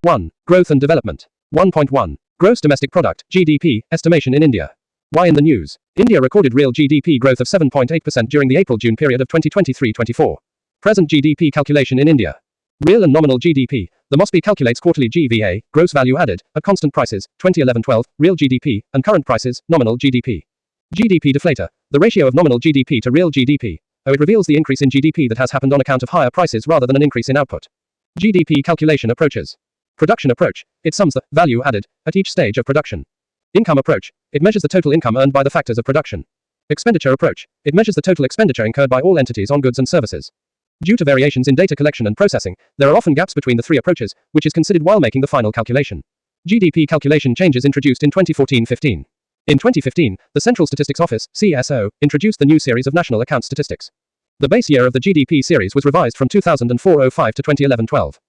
1. Growth and development. 1.1. Gross domestic product, GDP, estimation in India. Why in the news? India recorded real GDP growth of 7.8% during the April-June period of 2023-24. Present GDP calculation in India. Real and nominal GDP. The MOSPI calculates quarterly GVA, gross value added, at constant prices, 2011-12, real GDP, and current prices, nominal GDP. GDP deflator. The ratio of nominal GDP to real GDP. It reveals the increase in GDP that has happened on account of higher prices rather than an increase in output. GDP calculation approaches. Production approach. It sums the value added at each stage of production. Income approach. It measures the total income earned by the factors of production. Expenditure approach. It measures the total expenditure incurred by all entities on goods and services. Due to variations in data collection and processing, there are often gaps between the three approaches, which is considered while making the final calculation. GDP calculation changes introduced in 2014-15. In 2015, the Central Statistics Office, CSO, introduced the new series of national account statistics. The base year of the GDP series was revised from 2004-05 to 2011-12.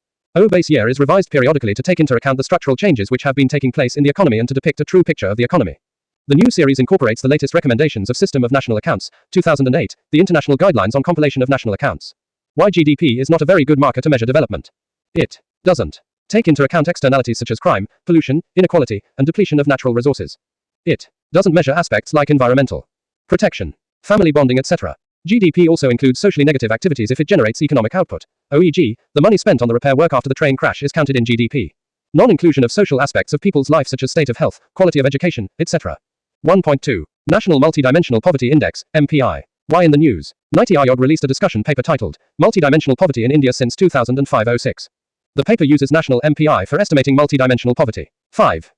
Base year is revised periodically to take into account the structural changes which have been taking place in the economy and to depict a true picture of the economy. The new series incorporates the latest recommendations of System of National Accounts, 2008, the International Guidelines on Compilation of National Accounts. Why GDP is not a very good marker to measure development. It doesn't take into account externalities such as crime, pollution, inequality, and depletion of natural resources. It doesn't measure aspects like environmental protection, family bonding, etc. GDP also includes socially negative activities if it generates economic output. e.g., the money spent on the repair work after the train crash is counted in GDP. Non-inclusion of social aspects of people's life such as state of health, quality of education, etc. 1.2. National Multidimensional Poverty Index, MPI. Why in the news? NITI Aayog released a discussion paper titled, Multidimensional Poverty in India since 2005-06. The paper uses national MPI for estimating multidimensional poverty. 5.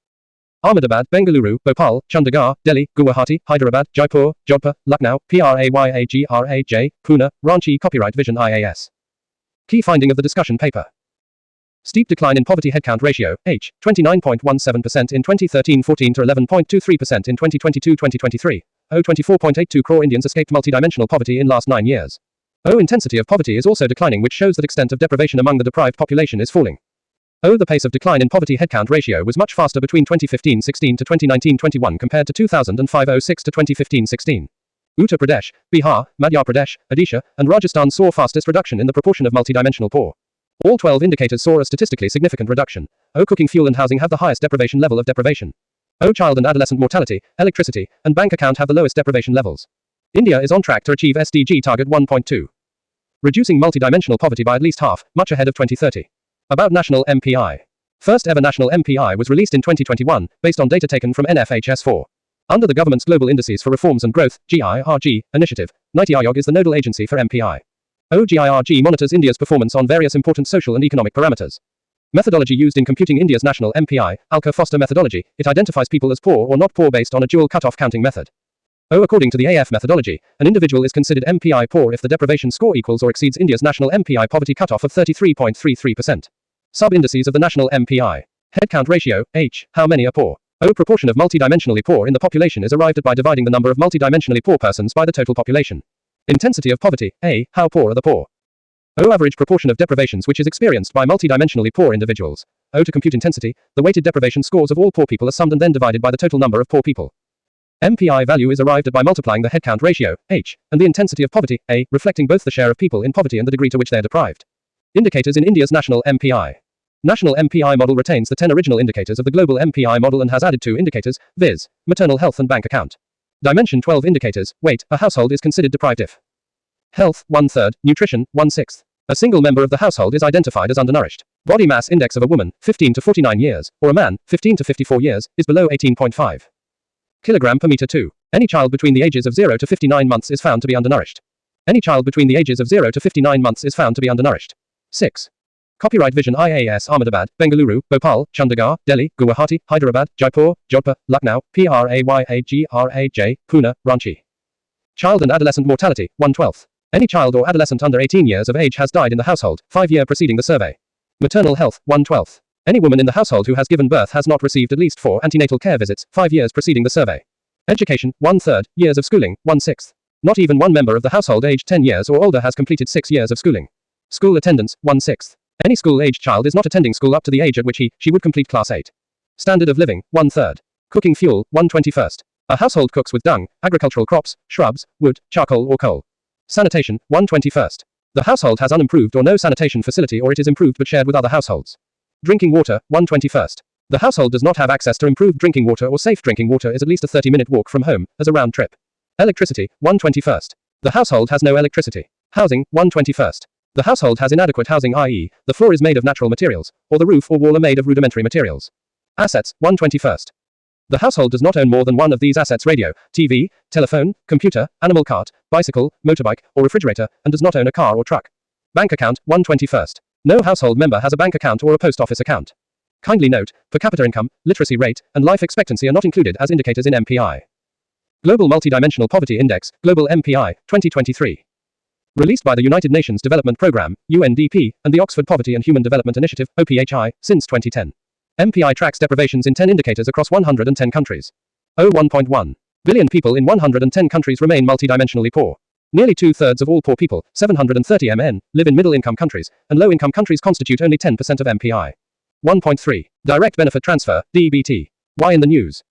Ahmedabad, Bengaluru, Bhopal, Chandigarh, Delhi, Guwahati, Hyderabad, Jaipur, Jodhpur, Lucknow, Prayagraj, Pune, Ranchi. Copyright Vision IAS. Key finding of the discussion paper. Steep decline in poverty headcount ratio, H, 29.17% in 2013-14 to 11.23% in 2022-2023. 24.82 crore Indians escaped multidimensional poverty in last 9 years. Intensity of poverty is also declining, which shows that extent of deprivation among the deprived population is falling. The pace of decline in poverty headcount ratio was much faster between 2015-16 to 2019-21 compared to 2005-06 to 2015-16. Uttar Pradesh, Bihar, Madhya Pradesh, Odisha, and Rajasthan saw fastest reduction in the proportion of multidimensional poor. All 12 indicators saw a statistically significant reduction. Cooking fuel and housing have the highest deprivation level of deprivation. Child and adolescent mortality, electricity, and bank account have the lowest deprivation levels. India is on track to achieve SDG target 1.2. Reducing multidimensional poverty by at least half, much ahead of 2030. About national MPI. First ever national MPI was released in 2021, based on data taken from NFHS4. Under the government's Global Indices for Reforms and Growth, GIRG, initiative, NITI Aayog is the nodal agency for MPI. GIRG monitors India's performance on various important social and economic parameters. Methodology used in computing India's national MPI, Alker-Foster methodology, it identifies people as poor or not poor based on a dual cutoff counting method. According to the AF methodology, an individual is considered MPI poor if the deprivation score equals or exceeds India's national MPI poverty cutoff of 33.33%. Sub-indices of the national MPI. Headcount ratio, H, how many are poor? Proportion of multidimensionally poor in the population is arrived at by dividing the number of multidimensionally poor persons by the total population. Intensity of poverty, A, how poor are the poor? Average proportion of deprivations which is experienced by multidimensionally poor individuals. To compute intensity, the weighted deprivation scores of all poor people are summed and then divided by the total number of poor people. MPI value is arrived at by multiplying the headcount ratio, H, and the intensity of poverty, A, reflecting both the share of people in poverty and the degree to which they are deprived. Indicators in India's national MPI. National MPI model retains the 10 original indicators of the global MPI model and has added 2 indicators, viz., maternal health and bank account. Dimension 12 indicators, weight, a household is considered deprived if health, 1/3, nutrition, 1/6. A single member of the household is identified as undernourished. Body mass index of a woman, 15 to 49 years, or a man, 15 to 54 years, is below 18.5 kilogram per meter 2. Any child between the ages of 0 to 59 months is found to be undernourished. Any child between the ages of 0 to 59 months is found to be undernourished. 6. Copyright Vision IAS Ahmedabad, Bengaluru, Bhopal, Chandigarh, Delhi, Guwahati, Hyderabad, Jaipur, Jodhpur, Lucknow, Prayagraj, Pune, Ranchi. Child and adolescent mortality, 1/12. Any child or adolescent under 18 years of age has died in the household, 5 years preceding the survey. Maternal health, 1/12. Any woman in the household who has given birth has not received at least 4 antenatal care visits, 5 years preceding the survey. Education, 1/3, years of schooling, 1/6. Not even one member of the household aged 10 years or older has completed 6 years of schooling. School attendance, 1/6. Any school-aged child is not attending school up to the age at which she would complete class 8. Standard of living, 1/3. Cooking fuel, 1/21. A household cooks with dung, agricultural crops, shrubs, wood, charcoal or coal. Sanitation, 1/21. The household has unimproved or no sanitation facility or it is improved but shared with other households. Drinking water, 121st. The household does not have access to improved drinking water or safe drinking water is at least a 30-minute walk from home, as a round trip. Electricity, 121st. The household has no electricity. Housing, 121st. The household has inadequate housing, i.e., the floor is made of natural materials, or the roof or wall are made of rudimentary materials. Assets, 121st. The household does not own more than one of these assets: radio, TV, telephone, computer, animal cart, bicycle, motorbike, or refrigerator, and does not own a car or truck. Bank account, 121st. No household member has a bank account or a post office account. Kindly note, per capita income, literacy rate, and life expectancy are not included as indicators in MPI. Global Multidimensional Poverty Index, Global MPI, 2023. Released by the United Nations Development Programme, UNDP, and the Oxford Poverty and Human Development Initiative, OPHI, since 2010. MPI tracks deprivations in 10 indicators across 110 countries. 1.1 billion people in 110 countries remain multidimensionally poor. Nearly two-thirds of all poor people, 730 MN, live in middle-income countries, and low-income countries constitute only 10% of MPI. 1.3 Direct Benefit Transfer, DBT. Why in the news?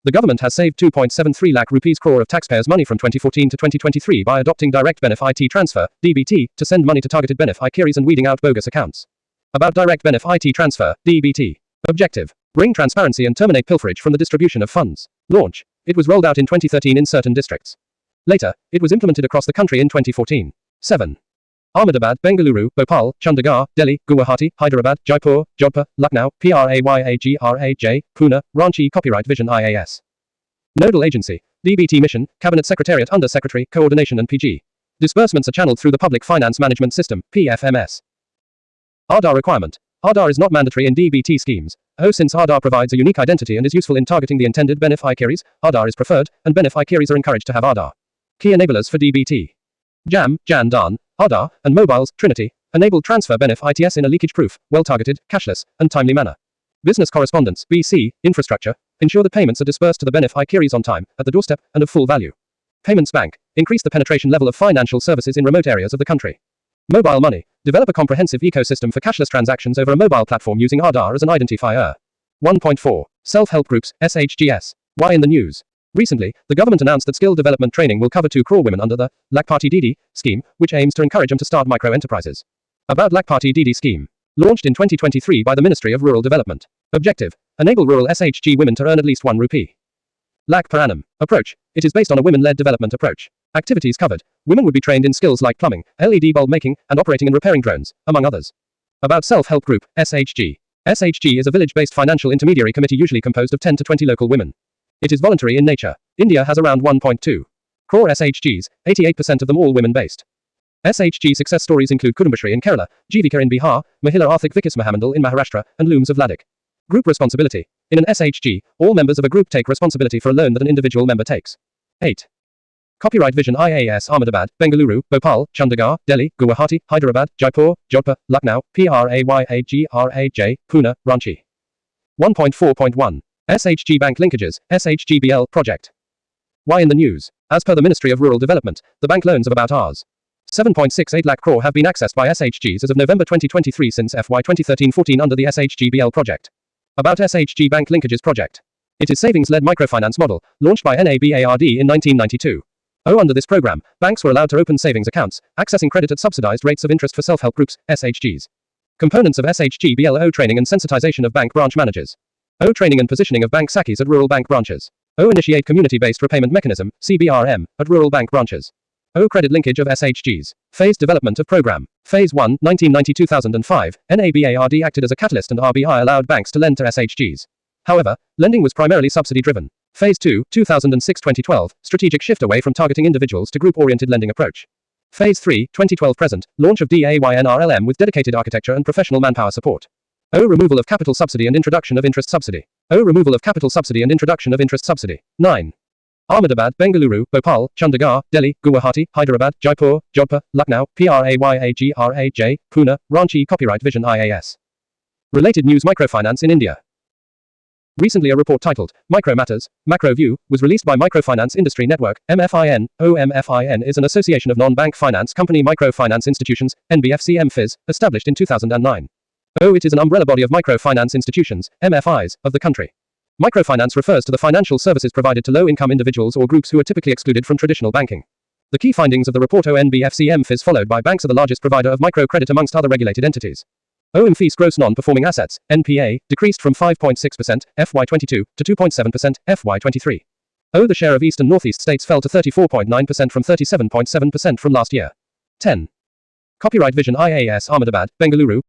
The government has saved 2.73 lakh rupees crore of taxpayers' money from 2014 to 2023 by adopting Direct Benefit Transfer, DBT, to send money to targeted beneficiaries and weeding out bogus accounts. About Direct Benefit Transfer, DBT. Objective: bring transparency and terminate pilferage from the distribution of funds. Launch: it was rolled out in 2013 in certain districts. Later, it was implemented across the country in 2014. 7. Ahmedabad, Bengaluru, Bhopal, Chandigarh, Delhi, Guwahati, Hyderabad, Jaipur, Jodhpur, Lucknow, Prayagraj, Pune, Ranchi. Copyright Vision IAS. Nodal Agency: DBT Mission, Cabinet Secretariat Under Secretary, Coordination and PG. Disbursements are channeled through the Public Finance Management System, PFMS. Aadhaar requirement: Aadhaar is not mandatory in DBT schemes. Since Aadhaar provides a unique identity and is useful in targeting the intended beneficiaries, Aadhaar is preferred, and beneficiaries are encouraged to have Aadhaar. Key enablers for DBT: JAM, Jan, Aadhaar, and mobiles, Trinity, enable transfer benefits in a leakage-proof, well-targeted, cashless, and timely manner. Business correspondence, BC, infrastructure, ensure that payments are dispersed to the beneficiaries on time, at the doorstep, and of full value. Payments bank, increase the penetration level of financial services in remote areas of the country. Mobile money, develop a comprehensive ecosystem for cashless transactions over a mobile platform using Aadhaar as an identifier. 1.4 Self-help groups, SHGs. Why in the news? Recently, the government announced that skill development training will cover 2 crore women under the Lakpati Didi scheme, which aims to encourage them to start micro-enterprises. About Lakpati Didi scheme. Launched in 2023 by the Ministry of Rural Development. Objective: enable rural SHG women to earn at least 1 rupee lakh per annum. Approach: it is based on a women-led development approach. Activities covered: women would be trained in skills like plumbing, LED bulb making, and operating and repairing drones, among others. About self-help group, SHG. SHG is a village-based financial intermediary committee usually composed of 10 to 20 local women. It is voluntary in nature. India has around 1.2 crore SHGs, 88% of them all women-based. SHG success stories include Kudumbashree in Kerala, Jivika in Bihar, Mahila Arthik Vikas Mahamandal in Maharashtra, and Looms of Ladakh. Group responsibility: in an SHG, all members of a group take responsibility for a loan that an individual member takes. 8. Copyright Vision IAS Ahmedabad, Bengaluru, Bhopal, Chandigarh, Delhi, Guwahati, Hyderabad, Jaipur, Jodhpur, Lucknow, Prayagraj, Pune, Ranchi. 1.4.1 SHG Bank Linkages, SHG-BL project. Why in the news? As per the Ministry of Rural Development, the bank loans of about Rs. 7.68 lakh crore have been accessed by SHGs as of November 2023 since FY 2013-14 under the SHG-BL project. About SHG Bank Linkages project. It is savings-led microfinance model, launched by NABARD in 1992. Under this program, banks were allowed to open savings accounts, accessing credit at subsidized rates of interest for self-help groups, SHGs. Components of SHG-BL: training and sensitization of bank branch managers. Training and positioning of bank Sakis at rural bank branches. Initiate community-based repayment mechanism, CBRM, at rural bank branches. Credit linkage of SHGs. Phase development of program. Phase 1, 1990-2005, NABARD acted as a catalyst and RBI allowed banks to lend to SHGs. However, lending was primarily subsidy-driven. Phase 2, 2006-2012, strategic shift away from targeting individuals to group-oriented lending approach. Phase 3, 2012-present, launch of DAYNRLM with dedicated architecture and professional manpower support. Removal of capital subsidy and introduction of interest subsidy. Removal of capital subsidy and introduction of interest subsidy. 9. Ahmedabad, Bengaluru, Bhopal, Chandigarh, Delhi, Guwahati, Hyderabad, Jaipur, Jodhpur, Lucknow, Prayagraj, Pune, Ranchi. Copyright Vision IAS. Related news: microfinance in India. Recently a report titled, Micro Matters, Macro View, was released by Microfinance Industry Network, MFIN. MFIN is an association of non-bank finance company microfinance institutions, NBFC MFIs, established in 2009. It is an umbrella body of microfinance institutions, MFIs, of the country. Microfinance refers to the financial services provided to low-income individuals or groups who are typically excluded from traditional banking. The key findings of the report: NBFC MFIs followed by banks are the largest provider of microcredit amongst other regulated entities. OMFI's gross non-performing assets, NPA, decreased from 5.6% FY22 to 2.7% FY23. The share of East and Northeast states fell to 34.9% from 37.7% from last year. 10. Copyright Vision IAS Ahmedabad, Bengaluru,